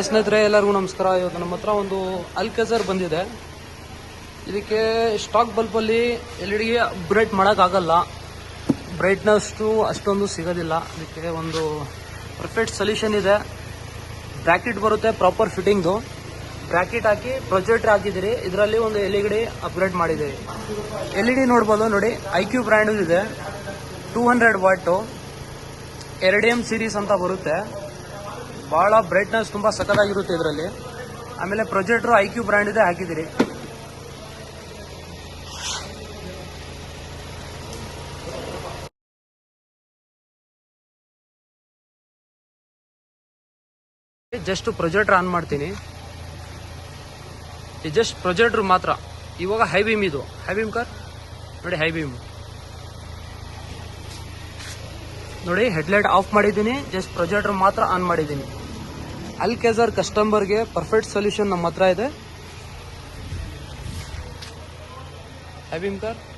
ಸ್ನೇಹಿತರೆ ಎಲ್ಲರಿಗೂ ನಮಸ್ಕಾರ. ಇವತ್ತು ನಮ್ಮ ಹತ್ರ ಒಂದು ಅಲ್ಕೆಜರ್ ಬಂದಿದೆ. ಇದಕ್ಕೆ ಸ್ಟಾಕ್ ಬಲ್ಬಲ್ಲಿ LED ಅಪ್ಗ್ರೇಡ್ ಮಾಡೋಕ್ಕಾಗಲ್ಲ, ಬ್ರೈಟ್ನೆಸ್ಟು ಅಷ್ಟೊಂದು ಸಿಗೋದಿಲ್ಲ. ಇದಕ್ಕೆ ಒಂದು ಪರ್ಫೆಕ್ಟ್ ಸೊಲ್ಯೂಷನ್ ಇದೆ. ಬ್ರ್ಯಾಕೆಟ್ ಬರುತ್ತೆ, ಪ್ರಾಪರ್ ಫಿಟ್ಟಿಂಗ್ದು ಬ್ರ್ಯಾಕೆಟ್ ಹಾಕಿ ಪ್ರೊಜೆಕ್ಟರ್ ಹಾಕಿದ್ದೀರಿ. ಇದರಲ್ಲಿ ಒಂದು LED ಅಪ್ಗ್ರೇಡ್ ಮಾಡಿದ್ದೀರಿ. LED ನೋಡ್ಬೋದು ನೋಡಿ, IQ ಬ್ರ್ಯಾಂಡ್ ಇದೆ, 200 ವಾಟು 2M ಸೀರೀಸ್ ಅಂತ ಬರುತ್ತೆ. ಭಾಳ ಬ್ರೈಟ್ನೆಸ್ ತುಂಬ ಸಖತ್ತಾಗಿರುತ್ತೆ ಇದರಲ್ಲಿ. ಆಮೇಲೆ ಪ್ರೊಜೆಕ್ಟರ್ IQ ಬ್ರ್ಯಾಂಡ್ ಇದೆ ಹಾಕಿದ್ದೀರಿ. ಜಸ್ಟ್ ಪ್ರೊಜೆಕ್ಟರ್ ಆನ್ ಮಾಡ್ತೀನಿ. ಜಸ್ಟ್ ಪ್ರೊಜೆಕ್ಟರ್ ಮಾತ್ರ. ಇವಾಗ ಹೈ ಬೀಮ್, ಇದು ಹೈ ಬೀಮ್ ಕರ್ ನೋಡಿ, ಹೈ ಬೀಮ್ ನೋಡಿ. ಹೆಡ್ಲೈಟ್ ಆಫ್ ಮಾಡಿದ್ದೀನಿ, ಜಸ್ಟ್ ಪ್ರೊಜೆಕ್ಟರ್ ಮಾತ್ರ ಆನ್ ಮಾಡಿದ್ದೀನಿ. ಅಲ್ಕೆಜರ್ ಕಸ್ಟಮರ್ಗೆ ಪರ್ಫೆಕ್ಟ್ ಸೊಲ್ಯೂಷನ್ ನಮ್ಮ ಹತ್ರ ಇದೆ. ಹೈ ಬೀಮ್ ಕರ್